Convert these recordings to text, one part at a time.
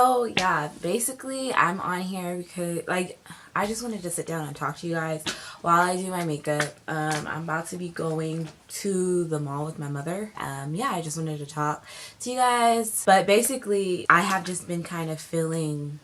So yeah, basically I'm on here because like I just wanted to sit down and talk to you guys while I do my makeup. I'm about to be going to the mall with my mother. Yeah, I just wanted to talk to you guys. But basically I have just been kind of feeling,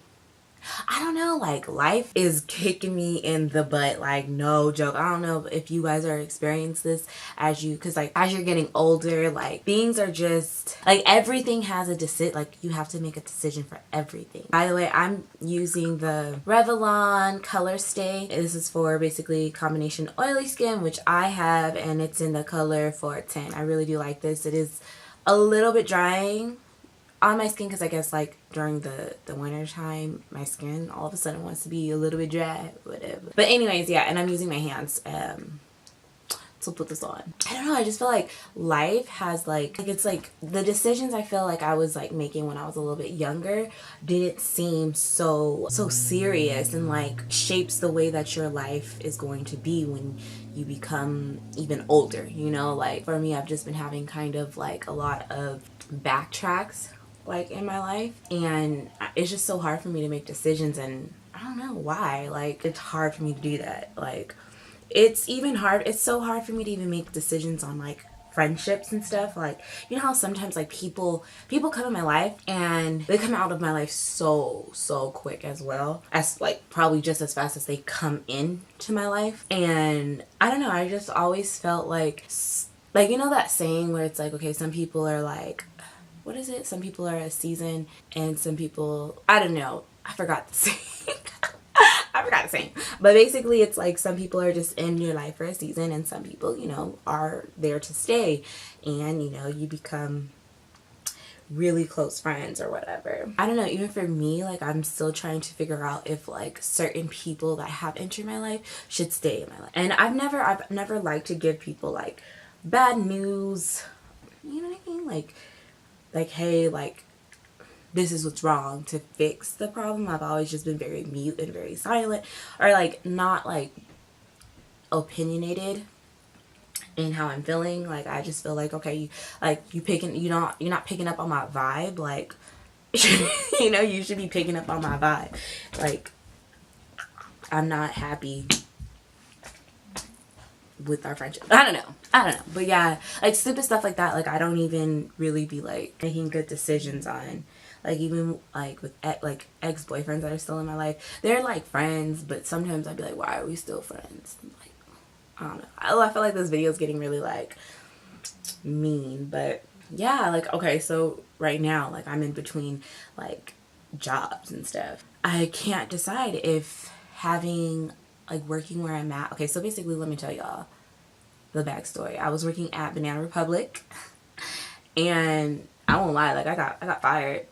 I don't know, like life is kicking me in the butt, like no joke. I don't know if you guys are experiencing this because like as you're getting older, like things are just like everything has a decision, like you have to make a decision for everything. By the way, I'm using the Revlon Color Stay. This is for basically combination oily skin, which I have, and it's in the color 410. I really do like this. It is a little bit drying on my skin because I guess like during the winter time my skin all of a sudden wants to be a little bit dry, whatever. But anyways, yeah, and I'm using my hands to put this on. I don't know, I just feel like life has like it's like the decisions I feel like I was like making when I was a little bit younger didn't seem so serious, and like shapes the way that your life is going to be when you become even older, you know. Like for me, I've just been having kind of like a lot of backtracks like in my life, and it's just so hard for me to make decisions, and I don't know why. Like it's hard for me to do that. Like it's so hard for me to even make decisions on like friendships and stuff. Like, you know how sometimes like people come in my life and they come out of my life so quick, as well as like probably just as fast as they come into my life. And I don't know, I just always felt like you know that saying where it's like, okay, some people are like, what is it? Some people are a season and some people, I don't know. I forgot the saying. I forgot the saying. But basically it's like some people are just in your life for a season and some people, you know, are there to stay. And, you know, you become really close friends or whatever. I don't know, even for me, like I'm still trying to figure out if like certain people that have entered my life should stay in my life. And I've never liked to give people like bad news. You know what I mean? Like, hey, like, this is what's wrong, to fix the problem. I've always just been very mute and very silent, or like not like opinionated in how I'm feeling. Like I just feel like, okay, you're not picking up on my vibe. Like you know, you should be picking up on my vibe. Like I'm not happy with our friendship. I don't know. But yeah, like stupid stuff like that, like I don't even really be like making good decisions on. Like even like with ex-boyfriends that are still in my life, they're like friends, but sometimes I'd be like, why are we still friends? Like I don't know. I feel like this video is getting really like mean. But yeah, like okay, so right now like I'm in between like jobs and stuff. I can't decide if having like working where I'm at. Okay, so basically let me tell y'all the backstory. I was working at Banana Republic and I won't lie, like I got fired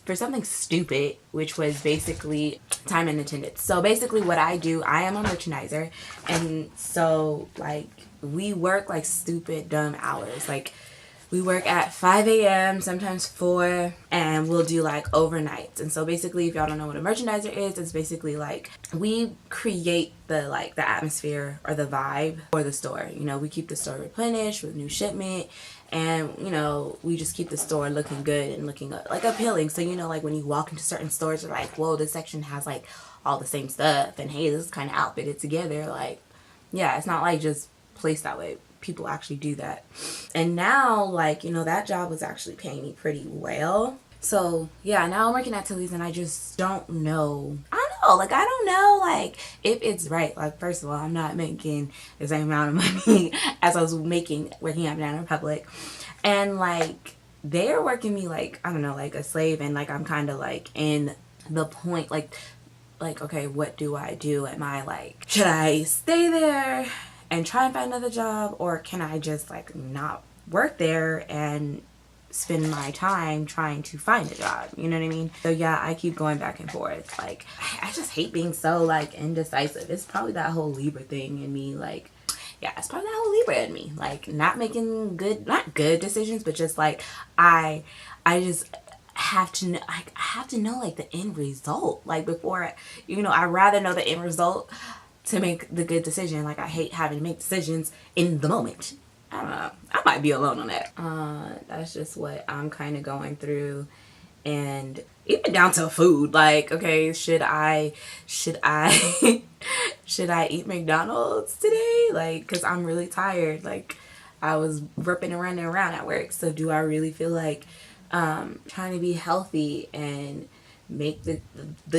for something stupid, which was basically time and attendance. So basically what I do, I am a merchandiser, and so like we work like stupid dumb hours. Like we work at 5 a.m., sometimes 4, and we'll do like overnights. And so basically, if y'all don't know what a merchandiser is, it's basically like we create the atmosphere or the vibe for the store. You know, we keep the store replenished with new shipment, and you know, we just keep the store looking good and looking like appealing. So you know, like when you walk into certain stores, you're like, whoa, this section has like all the same stuff, and hey, this is kind of outfitted together. Like, yeah, it's not like just placed that way. People actually do that. And now, like, you know, that job was actually paying me pretty well. So yeah, now I'm working at Tilly's and I just don't know. I don't know like if it's right. Like first of all, I'm not making the same amount of money as I was making working at Banana Republic, and like they're working me like, I don't know, like a slave. And like I'm kind of like in the point like okay, what do I do? Am I like, should I stay there and try and find another job, or can I just like not work there and spend my time trying to find a job? You know what I mean? So yeah, I keep going back and forth. Like I just hate being so like indecisive. It's probably that whole Libra thing in me. Like yeah, it's probably that whole Libra in me. Like not making not good decisions, but just like I just have to know, like I have to know like the end result. Like before, you know, I'd rather know the end result to make the good decision. Like I hate having to make decisions in the moment. I don't know, I might be alone on that. That's just what I'm kind of going through and even down to food. Like, okay, should I should I eat McDonald's today? Like, because I'm really tired. Like, I was ripping and running around at work. So do I really feel like trying to be healthy and make the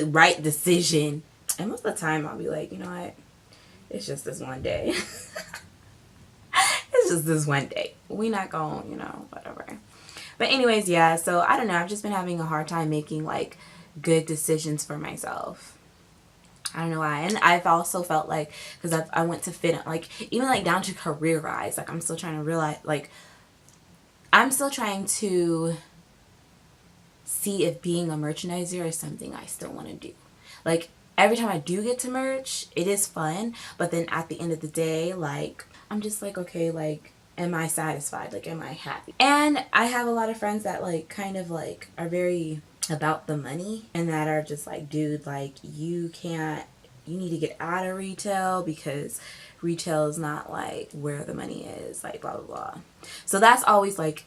right decision? And most of the time I'll be like, you know what? It's just this one day. It's just this one day. We not going, you know, whatever. But anyways, yeah, so I don't know. I've just been having a hard time making like good decisions for myself. I don't know why. And I've also felt like, because I went to fit, like, even like down to career wise, like I'm still trying to realize, like, I'm still trying to see if being a merchandiser is something I still want to do. Like, every time I do get to merch, it is fun. But then at the end of the day, like, I'm just like, okay, like, am I satisfied? Like, am I happy? And I have a lot of friends that like kind of like are very about the money, and that are just like, dude, like, you need to get out of retail because retail is not like where the money is, like, blah blah blah. So that's always like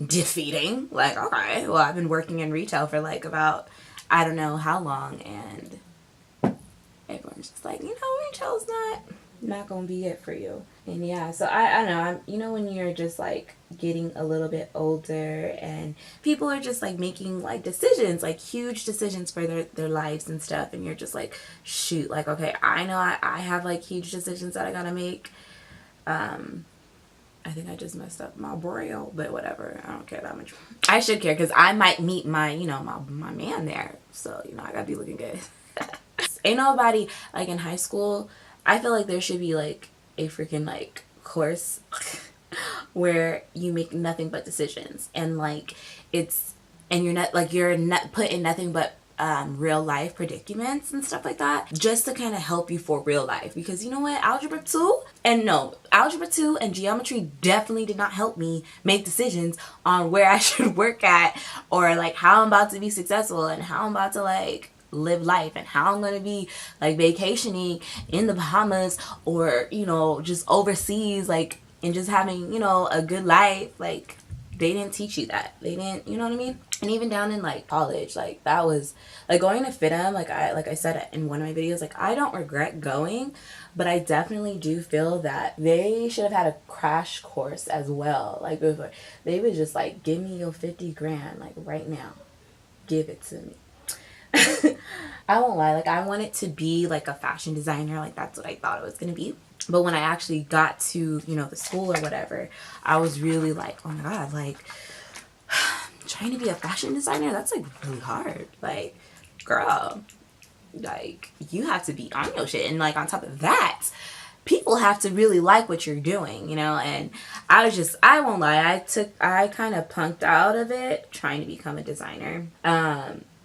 defeating. Like, okay, well, I've been working in retail for like about I don't know how long, and everyone's just like, you know, retail's not gonna be it for you. And yeah, so I don't know, you know, when you're just like getting a little bit older and people are just like making like decisions, like huge decisions for their lives and stuff, and you're just like, shoot, like, okay, I know I have like huge decisions that I gotta make. I think I just messed up my braille, but whatever. I don't care that much. I should care because I might meet my, you know, my man there. So, you know, I gotta be looking good. Ain't nobody, like, in high school, I feel like there should be like a freaking like course where you make nothing but decisions, and like you're not put in nothing but real life predicaments and stuff like that, just to kind of help you for real life. Because you know what, algebra 2 and geometry definitely did not help me make decisions on where I should work at, or like how I'm about to be successful, and how I'm about to like live life, and how I'm going to be like vacationing in the Bahamas, or, you know, just overseas, like, and just having, you know, a good life. Like, they didn't teach you that. They didn't, you know what I mean? And even down in like college, like, that was like going to FITM, like I said in one of my videos, like, I don't regret going, but I definitely do feel that they should have had a crash course as well. Like, before they would just like, give me your 50 grand, like, right now, give it to me. I won't lie, like, I wanted to be like a fashion designer, like that's what I thought it was gonna be. But when I actually got to, you know, the school or whatever, I was really like, oh my god, like, trying to be a fashion designer, that's like really hard. Like, girl, like, you have to be on your shit, and like on top of that, people have to really like what you're doing, you know. And I won't lie, I kind of punked out of it trying to become a designer.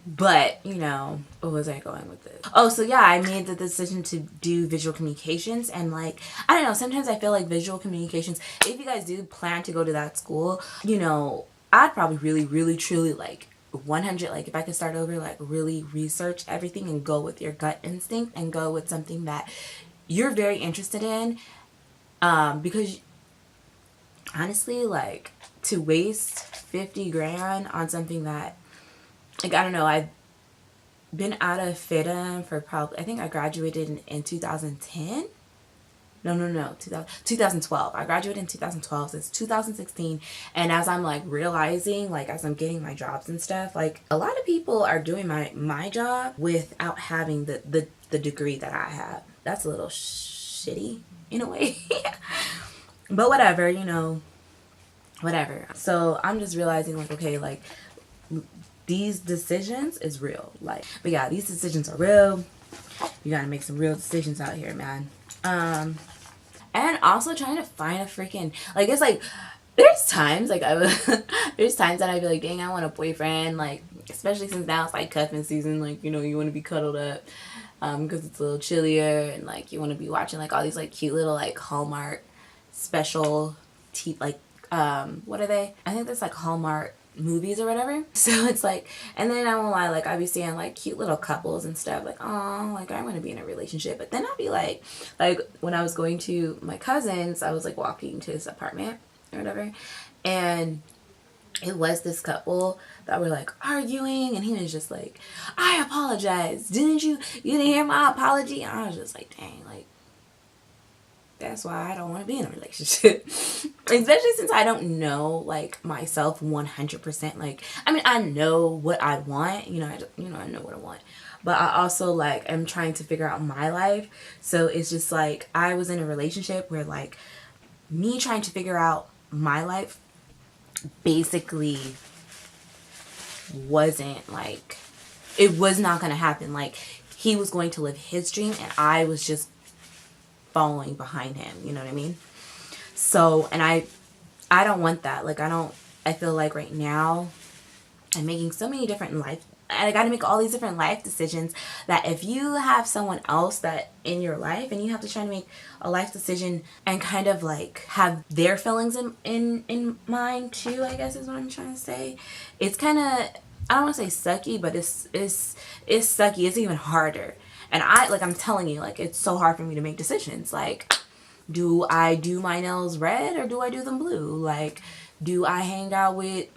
But, you know, where was I going with this? Oh, so yeah, I made the decision to do visual communications. And like, I don't know, sometimes I feel like visual communications, if you guys do plan to go to that school, you know, I'd probably really, really, truly like 100, like, if I could start over, like, really research everything and go with your gut instinct and go with something that you're very interested in. Because honestly, like, to waste 50 grand on something that, like, I don't know, I've been out of FITM for probably, I think I graduated in 2010. No, 2012. I graduated in 2012, so it's 2016. And as I'm like realizing, like, as I'm getting my jobs and stuff, like, a lot of people are doing my job without having the degree that I have. That's a little shitty in a way. But whatever, you know, whatever. So I'm just realizing, like, okay, like, these decisions is real. Like, but yeah, these decisions are real. You gotta make some real decisions out here, man. And also trying to find a freaking, like, it's like, there's times, like, there's times that I be like, dang, I want a boyfriend, like, especially since now it's like cuffing season, like, you know, you want to be cuddled up, because it's a little chillier, and like, you want to be watching like all these like cute little like Hallmark special like, what are they? I think that's like Hallmark movies or whatever. So it's like, and then I won't lie, like, I be seeing like cute little couples and stuff, like, oh, like, I want to be in a relationship. But then I'll be like when I was going to my cousin's, I was like walking to his apartment or whatever, and it was this couple that were like arguing, and he was just like, I apologize. You didn't hear my apology? And I was just like, dang, like, that's why I don't want to be in a relationship. Especially since I don't know, like, myself 100%. Like, I mean, I know what I want. I know what I want. But I also, like, am trying to figure out my life. So it's just, like, I was in a relationship where, like, me trying to figure out my life basically wasn't, like, it was not going to happen. Like, he was going to live his dream, and I was just following behind him, you know what I mean? So, and I don't want that. Like, I feel like right now I'm making so many different I got to make all these different life decisions, that if you have someone else that in your life and you have to try to make a life decision and kind of like have their feelings in mind too, I guess is what I'm trying to say. It's kind of, I don't want to say sucky, but it's sucky. It's even harder. And I'm telling you, like, it's so hard for me to make decisions. Like, do I do my nails red or do I do them blue? Like, do I hang out with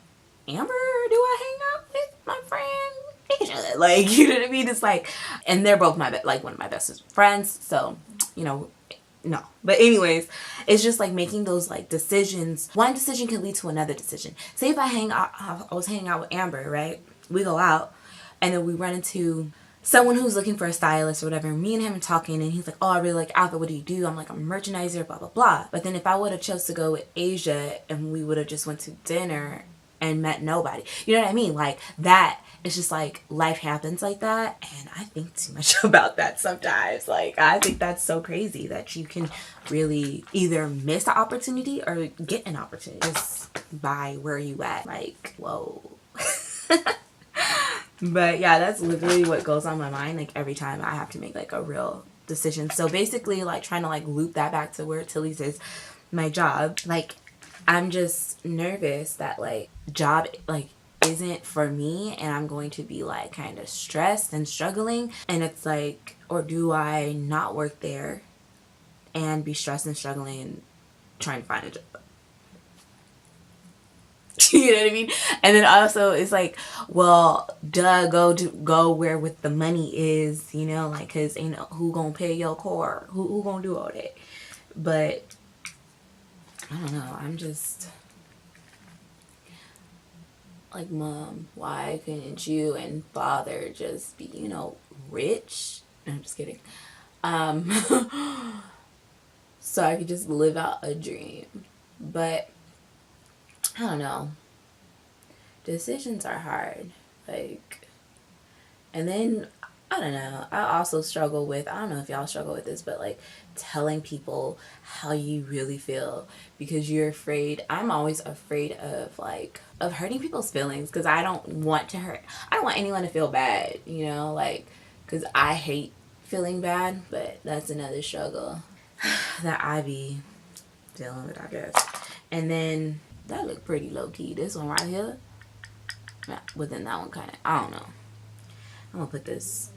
Amber or do I hang out with my friend Asia? Like, you know what I mean? It's like, and they're both one of my bestest friends. So, no. But anyways, it's just like making those like decisions. One decision can lead to another decision. Say if I was hanging out with Amber, right? We go out and then we run into someone who's looking for a stylist or whatever. Me and him are talking, and he's like, oh, I really like outfit. What do you do? I'm like, I'm a merchandiser, blah, blah, blah. But then if I would have chose to go with Asia and we would have just went to dinner and met nobody, you know what I mean? Like, that, it's just like life happens like that. And I think too much about that sometimes. Like, I think that's so crazy that you can really either miss an opportunity or get an opportunity just by where you at. Like, whoa. But yeah, that's literally what goes on my mind, like, every time I have to make like a real decision. So basically, like, trying to like loop that back to where Tilly says my job, like, I'm just nervous that like job like isn't for me, and I'm going to be like kind of stressed and struggling. And it's like, or do I not work there and be stressed and struggling trying to find a job? You know what I mean? And then also it's like, well, duh, go where with the money is, you know, like, cause who gonna pay your car? Who gonna do all that? But I don't know. I'm just like, Mom, why couldn't you and Father just be, rich? No, I'm just kidding. So I could just live out a dream. But I don't know. Decisions are hard. Like, and then, I don't know. I also struggle with, I don't know if y'all struggle with this, but like telling people how you really feel because you're afraid. I'm always afraid of hurting people's feelings because I don't want to hurt. I don't want anyone to feel bad, like, because I hate feeling bad, but that's another struggle that I be dealing with, I guess. And then that looked pretty low key. This one right here. Yeah, but then that one kind of, I don't know. I'm gonna put this.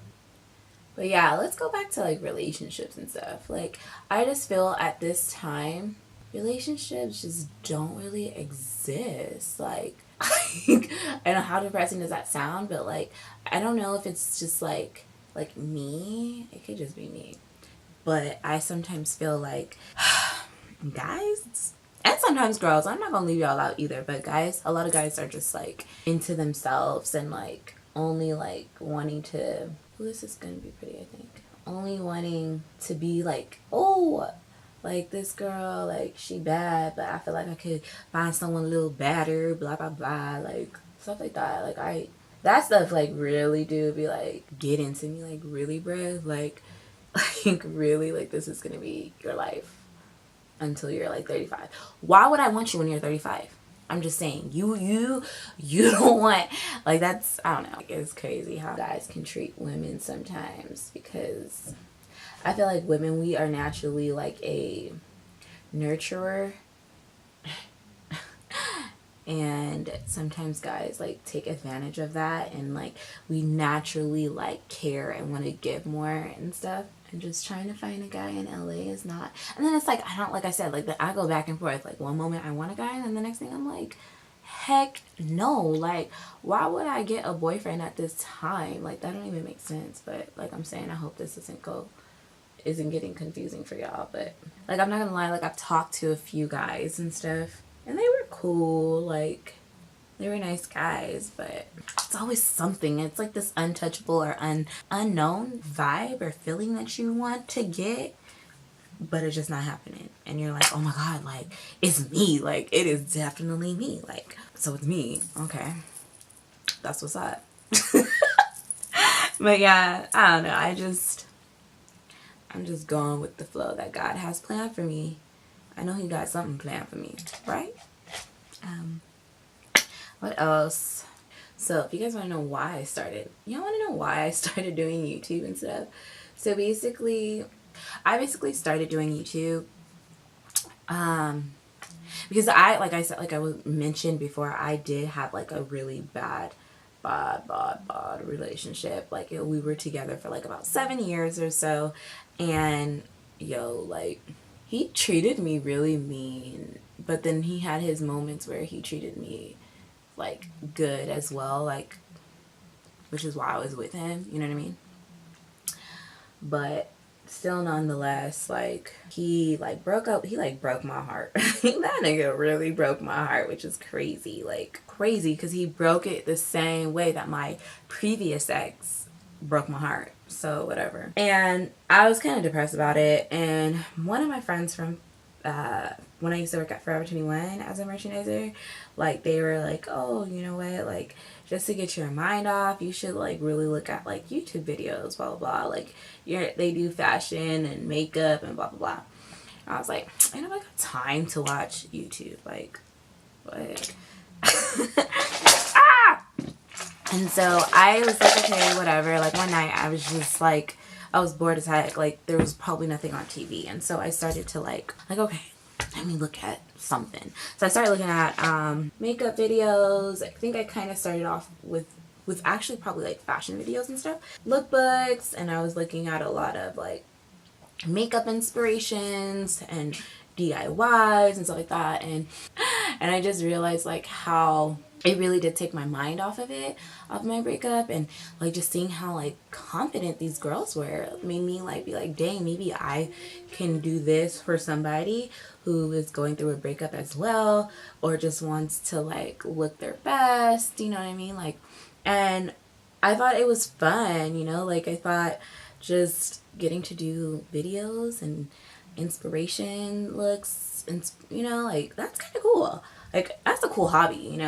But yeah, let's go back to like relationships and stuff. Like, I just feel at this time, relationships just don't really exist. Like, I don't know how depressing does that sound, but like, I don't know if it's just like me. It could just be me. But I sometimes feel like guys, and sometimes girls, I'm not gonna leave y'all out either, but guys, a lot of guys are just like into themselves and like only like wanting to, this is gonna be pretty, I think, only wanting to be like, oh, like this girl, like she bad, but I feel like I could find someone a little badder, blah blah blah, like stuff like that. Like, that stuff like really do be like get into me, like, really, bruh, like really, like, this is gonna be your life until you're like 35. Why would I want you when you're 35? I'm just saying, you don't want, like, that's, I don't know. Like, it's crazy how guys can treat women sometimes, because I feel like women, we are naturally like a nurturer. And sometimes guys like take advantage of that, and like we naturally like care and want to give more and stuff. And just trying to find a guy in LA is not. And then it's like, I don't, like I said, like, I go back and forth. Like, one moment I want a guy, and then the next thing I'm like, heck no. Like, why would I get a boyfriend at this time? Like, that don't even make sense. But like I'm saying, I hope this isn't getting confusing for y'all. But like, I'm not gonna lie, like I've talked to a few guys and stuff, and they were cool. Like, they were nice guys, but it's always something. It's like this untouchable or unknown vibe or feeling that you want to get, but it's just not happening. And you're like, oh my god, like, it's me. Like, it is definitely me. Like, so it's me. Okay, that's what's up. But yeah, I don't know. I'm just going with the flow that God has planned for me. I know he got something planned for me, right? What else? So if you guys want to know why I started, y'all want to know why I started doing YouTube and stuff? So basically, I started doing YouTube because like I said, like I was mentioned before, I did have like a really bad relationship. Like we were together for like about 7 years or so, and like he treated me really mean, but then he had his moments where he treated me like good as well, like, which is why I was with him, you know what I mean? But still, nonetheless, like he broke my heart. That nigga really broke my heart, which is crazy, like crazy, because he broke it the same way that my previous ex broke my heart. So whatever. And I was kind of depressed about it, and one of my friends from when I used to work at Forever 21 as a merchandiser, like they were like, oh, you know what, like just to get your mind off, you should like really look at like YouTube videos, blah blah blah, like they do fashion and makeup and blah blah blah. And I was like, I don't got time to watch YouTube, like what? Ah! And so I was like, okay, whatever. Like one night I was just like, I was bored as heck. Like there was probably nothing on TV, and so I started to like okay, let me look at something. So I started looking at makeup videos. I think I kind of started off with actually probably like fashion videos and stuff, lookbooks, and I was looking at a lot of like makeup inspirations and DIYs and stuff like that, and I just realized like how it really did take my mind off my breakup, and like just seeing how like confident these girls were made me like be like, dang, maybe I can do this for somebody who is going through a breakup as well, or just wants to like look their best, you know what I mean? Like, and I thought it was fun, like I thought just getting to do videos and inspiration looks, and like that's kind of cool. Like that's a cool hobby,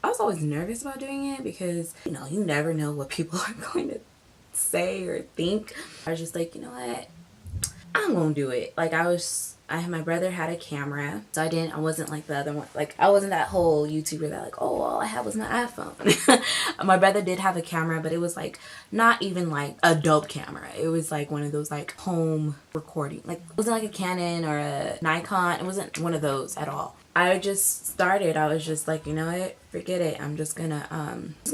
I was always nervous about doing it because, you never know what people are going to say or think. I was just like, you know what? I'm going to do it. Like my brother had a camera, so I wasn't like the other one. Like I wasn't that whole YouTuber that like, oh, all I had was my iPhone. My brother did have a camera, but it was like not even like a dope camera. It was like one of those like home recording. Like it wasn't like a Canon or a Nikon. It wasn't one of those at all. I just started. I was just like, you know what? Forget it. I'm just gonna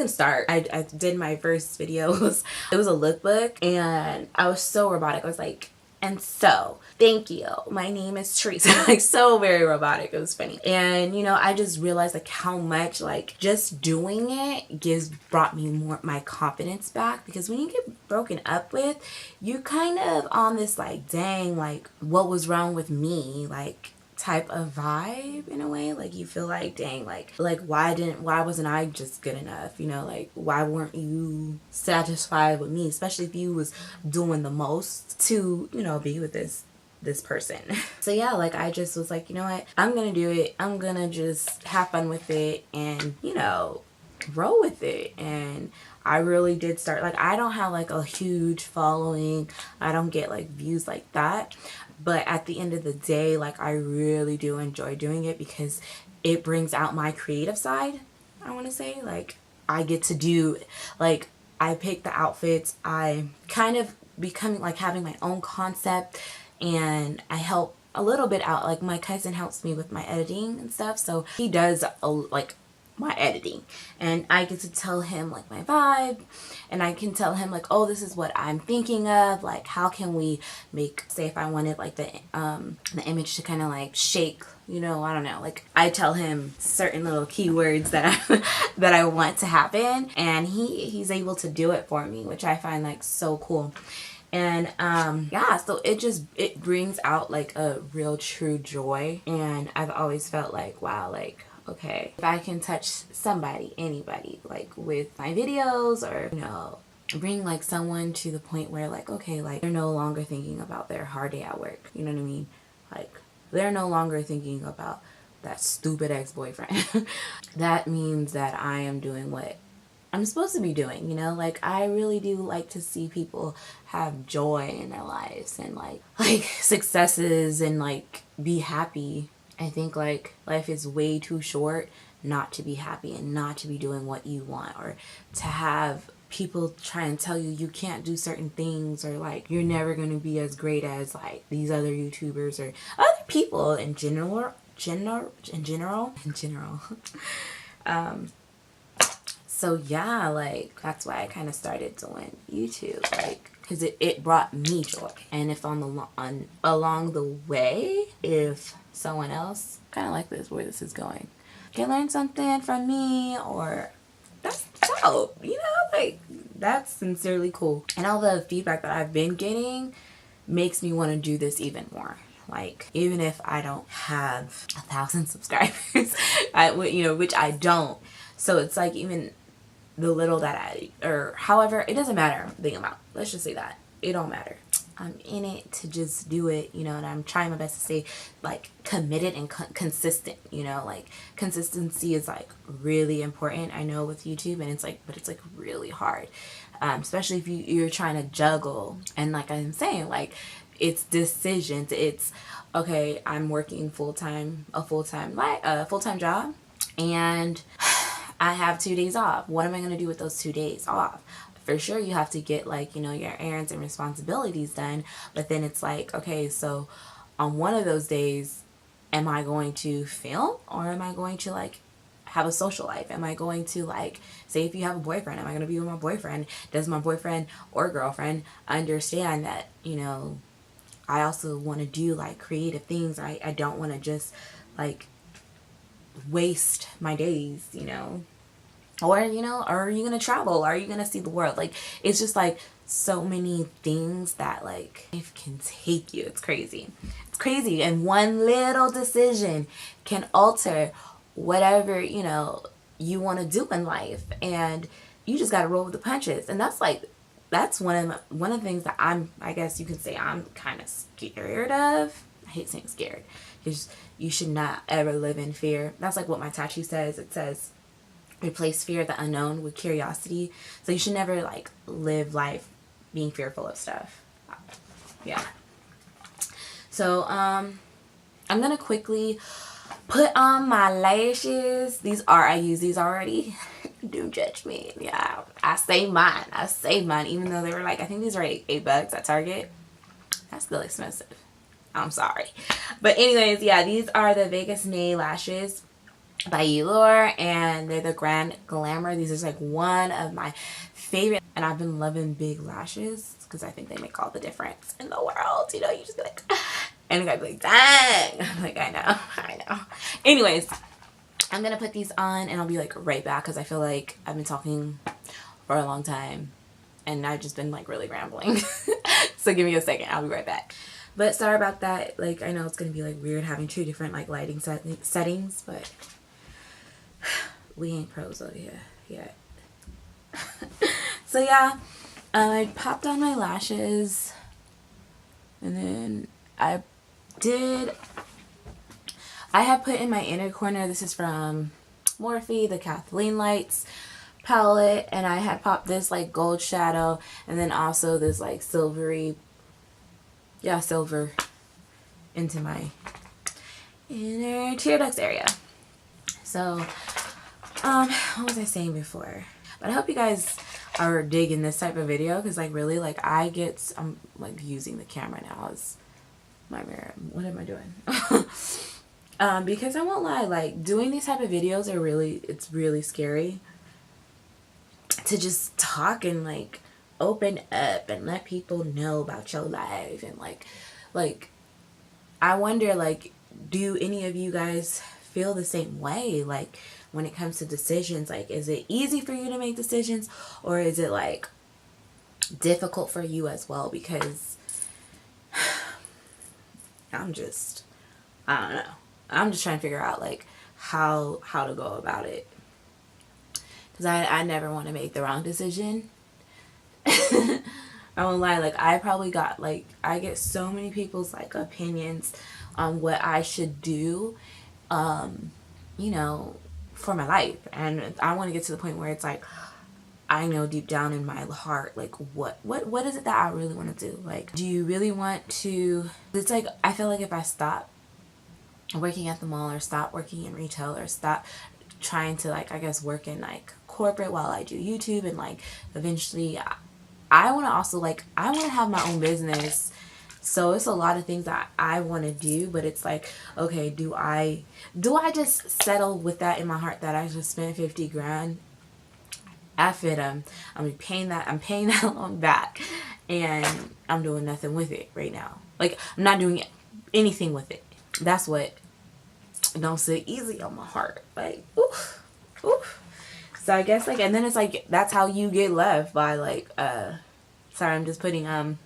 start. I did my first video. It was a lookbook, and I was so robotic. I was like, and so thank you. My name is Teresa. Like so very robotic. It was funny. And I just realized like how much like just doing it brought me more my confidence back, because when you get broken up with, you kind of on this like, dang, like what was wrong with me, like type of vibe in a way. Like you feel like, dang, like why wasn't I just good enough, like why weren't you satisfied with me, especially if you was doing the most to be with this person. So yeah, like I just was like, you know what, I'm gonna do it. I'm gonna just have fun with it and roll with it. And I really did start, like I don't have like a huge following, I don't get like views like that, but at the end of the day, like I really do enjoy doing it because it brings out my creative side. I want to say, like I get to do, like I pick the outfits, I kind of becoming like having my own concept, and I help a little bit out. Like my cousin helps me with my editing and stuff, so he does like my editing, and I get to tell him like my vibe, and I can tell him like, oh, this is what I'm thinking of, like how can we make, say if I wanted like the image to kind of like shake, you know, I don't know, like I tell him certain little keywords that that I want to happen, and he's able to do it for me, which I find like so cool. And yeah, so it brings out like a real true joy, and I've always felt like, wow, like, okay, if I can touch somebody, anybody, like with my videos, or, you know, bring like someone to the point where like, okay, like they're no longer thinking about their hard day at work, you know what I mean? Like they're no longer thinking about that stupid ex-boyfriend. That means that I am doing what I'm supposed to be doing, you know? Like I really do like to see people have joy in their lives, and like successes, and like be happy. I think like life is way too short not to be happy and not to be doing what you want, or to have people try and tell you can't do certain things, or like you're never going to be as great as like these other YouTubers or other people in general. So yeah, like that's why I kind of started doing YouTube, like because it brought me joy. And if along the way, if someone else kind of like this, where this is going, can learn something from me, or that's dope, you know, like that's sincerely cool. And all the feedback that I've been getting makes me want to do this even more. Like even if I don't have 1,000 subscribers, you know, which I don't. So it's like even the little that or however, it doesn't matter the amount. Let's just say that it don't matter. I'm in it to just do it, you know, and I'm trying my best to stay like committed and consistent, you know, like consistency is like really important, I know, with YouTube, and it's like, but it's like really hard, especially if you're trying to juggle, and like I'm saying, like it's decisions. It's okay, I'm working a full-time job, and I have 2 days off. What am I going to do with those 2 days off? For sure, you have to get like, you know, your errands and responsibilities done. But then it's like, okay, so on one of those days, am I going to film, or am I going to like have a social life? Am I going to like, say if you have a boyfriend, am I going to be with my boyfriend? Does my boyfriend or girlfriend understand that, you know, I also want to do like creative things? I don't want to just like waste my days, you know. Or, you know, are you gonna travel? Are you gonna see the world? Like it's just like so many things that like life can take you. It's crazy. It's crazy. And one little decision can alter whatever, you know, you want to do in life, and you just got to roll with the punches. And that's like, that's one of the things that I guess you could say I'm kind of scared of. I hate saying scared, because you should not ever live in fear. That's like what my tattoo says. It says, replace fear of the unknown with curiosity. So you should never like live life being fearful of stuff. Yeah. So I'm gonna quickly put on my lashes. I use these already. Don't judge me. Yeah, I saved mine, even though they were like, I think these are $8 at Target. That's still expensive. I'm sorry. But anyways, yeah, these are the Vegas Nay lashes by Elor, and they're the Grand Glamour. These are like one of my favorite, and I've been loving big lashes because I think they make all the difference in the world. You know, you just be like, and you gotta be like, dang. I'm like, I know. Anyways, I'm gonna put these on, and I'll be like right back, because I feel like I've been talking for a long time, and I've just been like really rambling. So give me a second. I'll be right back. But sorry about that. Like, I know it's gonna be like weird having two different like lighting settings, but we ain't pros over here yet. So yeah, I popped on my lashes, and then I have put in my inner corner, this is from Morphe, the Kathleen Lights palette, and I had popped this like gold shadow, and then also this like silver into my inner tear ducts area. So what was I saying before? But I hope you guys are digging this type of video, because like really, like I'm like using the camera now as my mirror. What am I doing? Because I won't lie, like doing these type of videos it's really scary to just talk and like open up and let people know about your life. And like I wonder, like, do any of you guys feel the same way? Like when it comes to decisions, like is it easy for you to make decisions, or is it like difficult for you as well? Because I don't know. I'm just trying to figure out like how to go about it, because I never want to make the wrong decision. I won't lie, like I probably got like, I get so many people's like opinions on what I should do, you know, for my life, and I want to get to the point where it's like I know deep down in my heart, like what is it that I really want to do? Like, do you really want to? It's like I feel like if I stop working at the mall, or stop working in retail, or stop trying to like, I guess, work in like corporate while I do YouTube, and like eventually I want to also like, I want to have my own business. So it's a lot of things that I want to do, but it's like, okay, do I just settle with that in my heart that I just spent 50 grand? F it, I'm paying that loan back, and I'm doing nothing with it right now. Like I'm not doing anything with it. That's what don't sit easy on my heart. Like, oof, oof. So I guess like, and then it's like, that's how you get left by like, sorry, I'm just putting,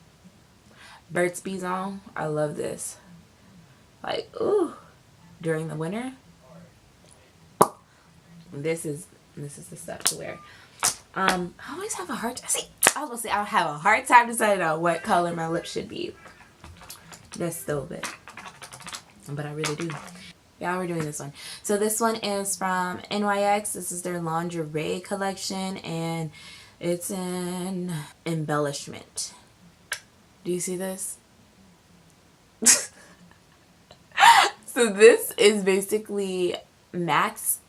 Burt's Bees on. I love this. Like, ooh, during the winter. This is the stuff to wear. I always have a hard time. See, I was gonna say I have a hard time deciding on what color my lips should be. That's stupid, but I really do. Yeah, we're doing this one. So this one is from NYX. This is their lingerie collection, and it's an embellishment. Do you see this? So this is basically Max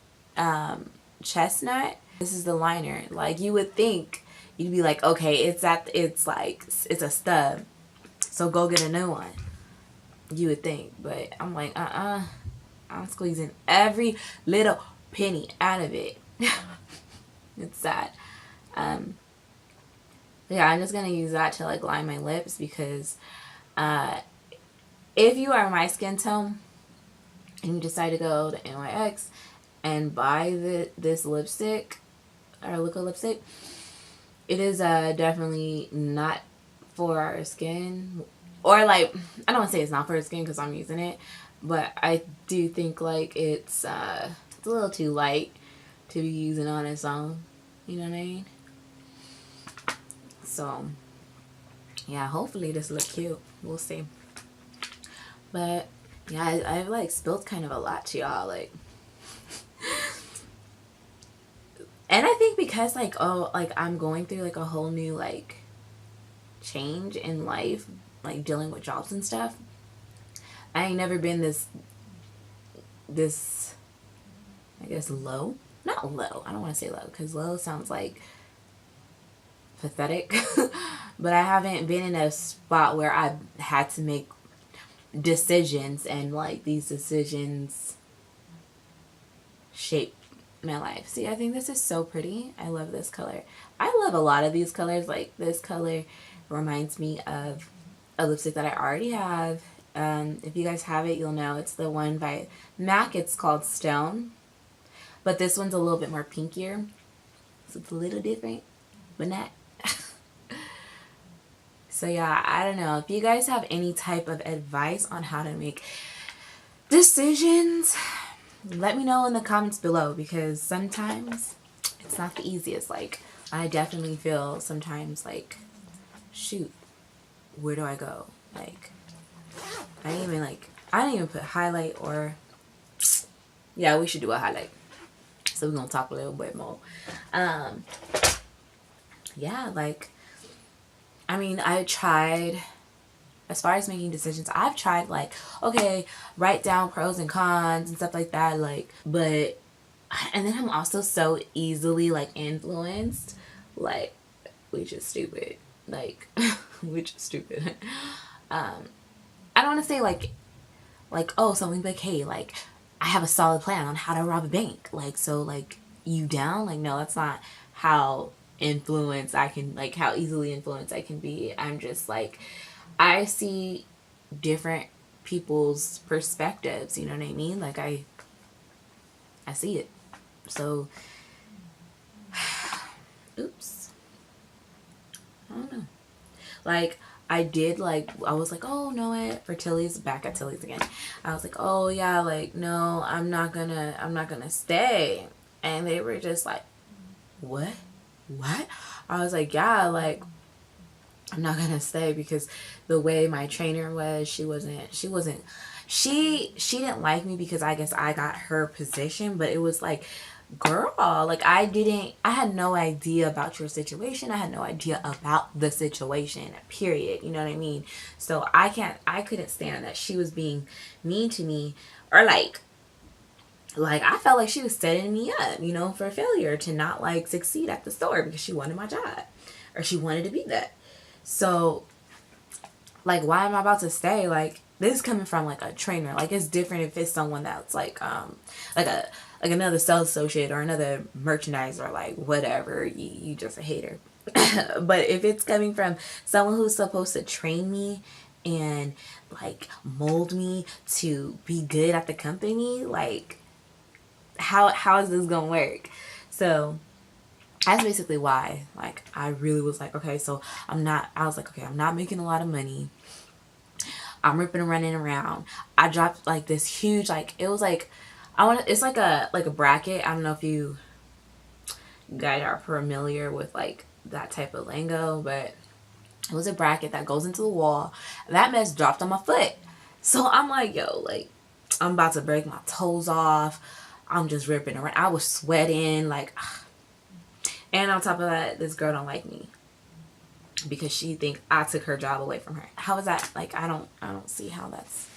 Chestnut. This is the liner. Like you would think, you'd be like, okay, it's a stub, so go get a new one. You would think, but I'm like, I'm squeezing every little penny out of it. It's sad. Yeah, I'm just gonna use that to like line my lips, because if you are my skin tone and you decide to go to NYX and buy this lipstick, or liquid lipstick, it is definitely not for our skin. Or like, I don't want to say it's not for our skin because I'm using it, but I do think like it's a little too light to be using on its own. You know what I mean? So yeah, hopefully this look cute. We'll see. But yeah, I've like spilled kind of a lot to y'all, like. And I think because like, oh, like I'm going through like a whole new like change in life, like dealing with jobs and stuff. I ain't never been this I guess low. Not low. I don't want to say low, because low sounds like pathetic. But I haven't been in a spot where I've had to make decisions, and like these decisions shape my life. See, I think this is so pretty. I love this color. I love a lot of these colors. Like this color reminds me of a lipstick that I already have. If you guys have it, you'll know it's the one by MAC. It's called Stone, but this one's a little bit more pinkier, so it's a little different, but not. So yeah, I don't know if you guys have any type of advice on how to make decisions. Let me know in the comments below, because sometimes it's not the easiest. Like I definitely feel sometimes like, shoot, where do I go? Like I didn't even put highlight, or yeah, we should do a highlight. So we're gonna talk a little bit more. Yeah, like I mean, I tried, as far as making decisions, I've tried like, okay, write down pros and cons and stuff like that, like, but, and then I'm also so easily like influenced, like, which is stupid, like, which is stupid. I don't want to say like, oh, something like, hey, like, I have a solid plan on how to rob a bank. Like, so like, you down? Like, no, that's not how influence I can, like, how easily influenced I can be. I'm just like, I see different people's perspectives, you know what I mean? Like, I see it. So, oops. I don't know. Like, I did, like, I was like, oh, no, it for Tilly's, back at Tilly's again. I was like, oh yeah, like, no, I'm not gonna stay. And they were just like, what? I was like, yeah, like, I'm not gonna stay, because the way my trainer was, she didn't like me because I guess I got her position, but it was like, girl, like, I had no idea about your situation. I had no idea about the situation, period. You know what I mean? So I couldn't stand that she was being mean to me, or like I felt like she was setting me up, you know, for failure, to not like succeed at the store because she wanted my job, or she wanted to be that. So like, why am I about to stay? Like, this is coming from like a trainer. Like, it's different if it's someone that's like another sales associate or another merchandiser, like whatever, you just a hater. But if it's coming from someone who's supposed to train me and like mold me to be good at the company, like, how is this gonna work? So that's basically why, like, I really was like, okay, so I was like, okay, I'm not making a lot of money. I'm ripping and running around. I dropped like this huge, like, it was like, it's like a bracket. I don't know if you guys are familiar with like that type of lingo, but it was a bracket that goes into the wall. That mess dropped on my foot. So I'm like, yo, like, I'm about to break my toes off. I'm just ripping around. I was sweating, like, and on top of that, this girl don't like me because she think I took her job away from her. How is that? Like, I don't see how that's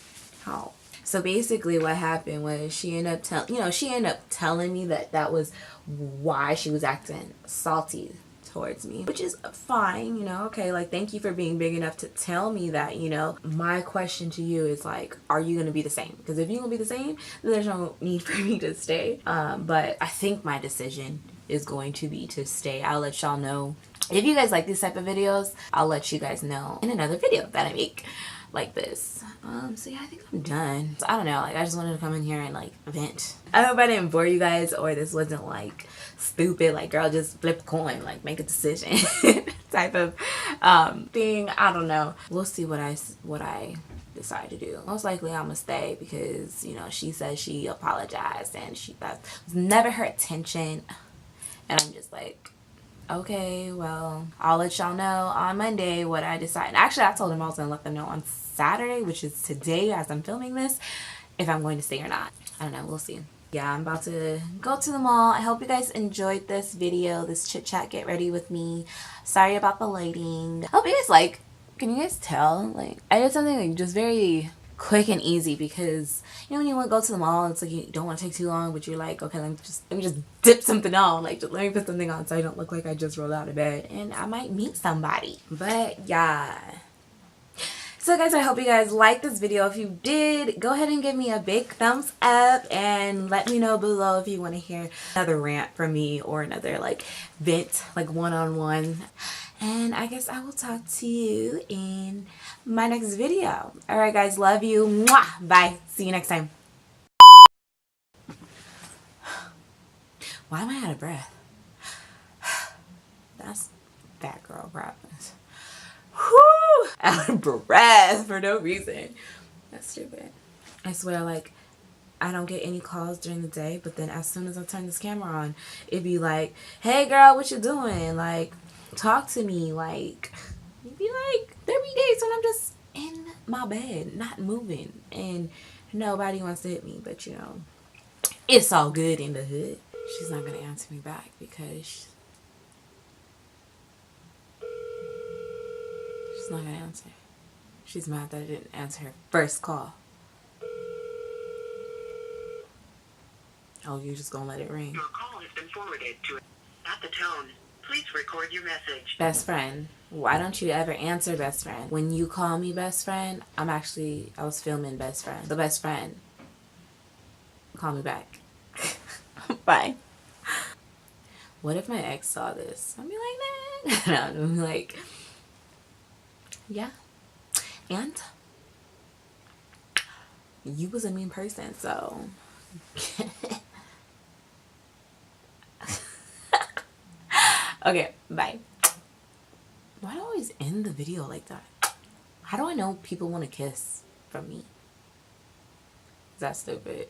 how. So basically what happened was she ended up telling me that was why she was acting salty towards me, which is fine, you know. Okay, like, thank you for being big enough to tell me that, you know. My question to you is like, are you gonna be the same? Because if you're gonna be the same, then there's no need for me to stay. But I think my decision is going to be to stay. I'll let y'all know. If you guys like these type of videos, I'll let you guys know in another video that I make like this. So yeah, I think I'm done. So I don't know, like, I just wanted to come in here and like vent. I hope I didn't bore you guys, or this wasn't like stupid, like, girl, just flip a coin, like, make a decision type of thing. I don't know. We'll see what I decide to do. Most likely I'm gonna stay because, you know, she says she apologized and that was never her intention. And I'm just like, okay, well, I'll let y'all know on Monday what I decide. Actually, I told him I was gonna let them know on Saturday, which is today as I'm filming this, if I'm going to stay or not. I don't know, we'll see. Yeah, I'm about to go to the mall. I hope you guys enjoyed this video, this chit chat, get ready with me. Sorry about the lighting. I hope you guys like, can you guys tell? Like, I did something like just very quick and easy, because you know when you want to go to the mall, it's like you don't want to take too long, but you're like, okay, let me just dip something on, like, just let me put something on so I don't look like I just rolled out of bed and I might meet somebody. But yeah, so guys, I hope you guys liked this video. If you did, go ahead and give me a big thumbs up and let me know below if you want to hear another rant from me or another like vent, like one-on-one. And I guess I will talk to you in my next video. Alright guys, love you. Mwah! Bye. See you next time. Why am I out of breath? That's fat girl problems. Whoo! Out of breath for no reason. That's stupid. I swear, like, I don't get any calls during the day, but then as soon as I turn this camera on, it'd be like, hey girl, what you doing? Like, talk to me. Like, it'd be like, there be days when I'm just in my bed, not moving, and nobody wants to hit me, but you know, it's all good in the hood. She's not gonna answer me back because she's not gonna answer. She's mad that I didn't answer her first call. Oh, you're just gonna let it ring. Your call has been forwarded to at the tone. Please record your message. Best friend, why don't you ever answer best friend? When you call me best friend, I was filming best friend. The best friend, Call me back. Bye. What if my ex saw this? I'd be like, nah. No, I'd be like, yeah. And you was a mean person, so. Okay, bye. Why do I always end the video like that? How do I know people want to kiss from me? Is that stupid?